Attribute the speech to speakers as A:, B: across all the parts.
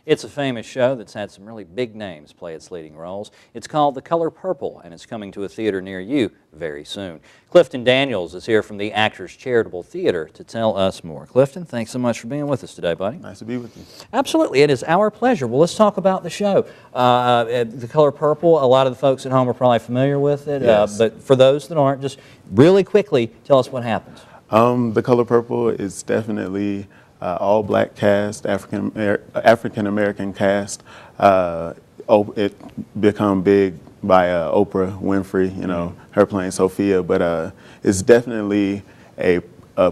A: It's a famous show that's had some really big names play its leading roles. It's called The Color Purple, and it's coming to a theater near you very soon. Clifton Daniels is here from the Actors Charitable Theater to tell us more. Clifton, thanks so much for being with us today, buddy.
B: Nice to be with you.
A: Absolutely, it is our pleasure. Well, let's talk about the show. The Color Purple, a lot of the folks at home are probably familiar with it,
B: Yes.
A: but for those that aren't, just really quickly tell us what happens.
B: The Color Purple is definitely all black cast, African American cast. It become big by Oprah Winfrey, you know, her playing Sophia, but it's definitely a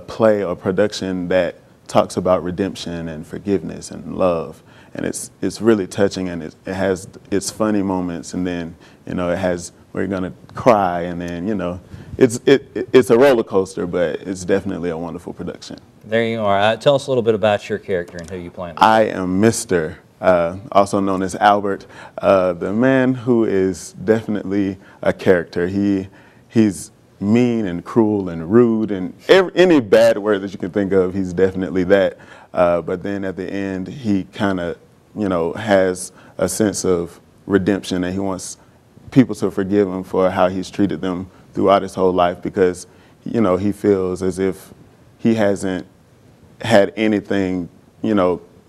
B: play or production that talks about redemption and forgiveness and love, and it's really touching, and it has its funny moments, and then we're gonna cry, and then it's a roller coaster, but it's definitely a wonderful production.
A: There you are. Tell us a little bit about your character and who you play.
B: I am Mr., also known as Albert, the man who is definitely a character. He's mean and cruel and rude and any bad word that you can think of, he's definitely that. But then at the end, he kind of, has a sense of redemption, and he wants people to forgive him for how he's treated them throughout his whole life, because, he feels as if he hasn't had anything,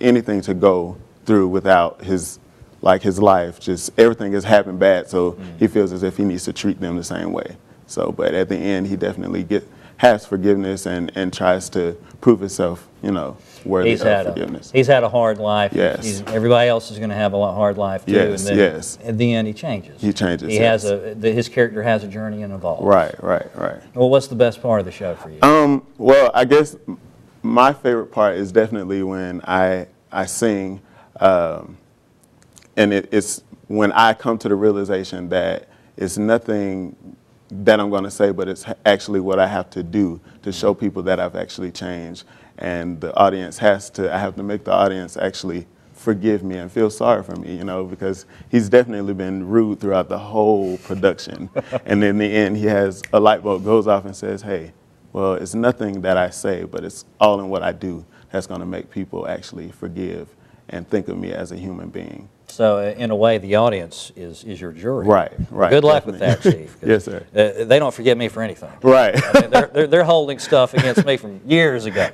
B: anything to go through without his life. Just everything has happened bad, so he feels as if he needs to treat them the same way. So, but at the end, he definitely has forgiveness and tries to prove himself, worthy of forgiveness.
A: He's had a hard life.
B: Yes.
A: Everybody else is going to have a hard life too.
B: Yes,
A: and then
B: yes.
A: At the end, he changes.
B: He changes.
A: He has his character has a journey and evolves.
B: Right.
A: Well, what's the best part of the show for you?
B: Well, I guess my favorite part is definitely when I sing, and it's when I come to the realization that it's nothing that I'm going to say, but it's actually what I have to do to show people that I've actually changed. And the audience I have to make the audience actually forgive me and feel sorry for me, because he's definitely been rude throughout the whole production. And in the end, he has a light bulb goes off and says, hey, well, it's nothing that I say, but it's all in what I do that's going to make people actually forgive and think of me as a human being.
A: So, in a way, the audience is your jury.
B: Right.
A: Good luck with that, Chief.
B: Yes, sir.
A: They don't forgive me for anything.
B: Right.
A: I mean, they're holding stuff against me from years ago,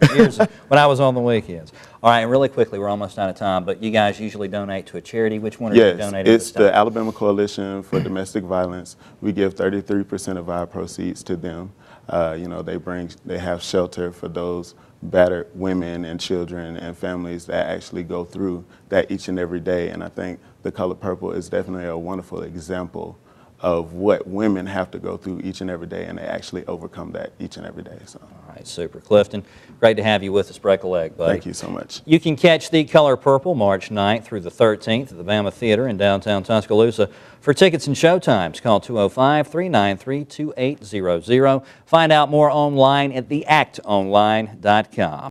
A: when I was on the weekends. All right, and really quickly, we're almost out of time, but you guys usually donate to a charity. Which one are you donating to?
B: Yes, it's the Alabama Coalition for Domestic Violence. We give 33% of our proceeds to them. They have shelter for those battered women and children and families that actually go through that each and every day. And I think The Color Purple is definitely a wonderful example of what women have to go through each and every day, and they actually overcome that each and every day. So.
A: All right, super. Clifton, great to have you with us. Break a leg, buddy.
B: Thank you so much.
A: You can catch The Color Purple March 9th through the 13th at the Bama Theatre in downtown Tuscaloosa. For tickets and showtimes, call 205-393-2800. Find out more online at theactonline.com.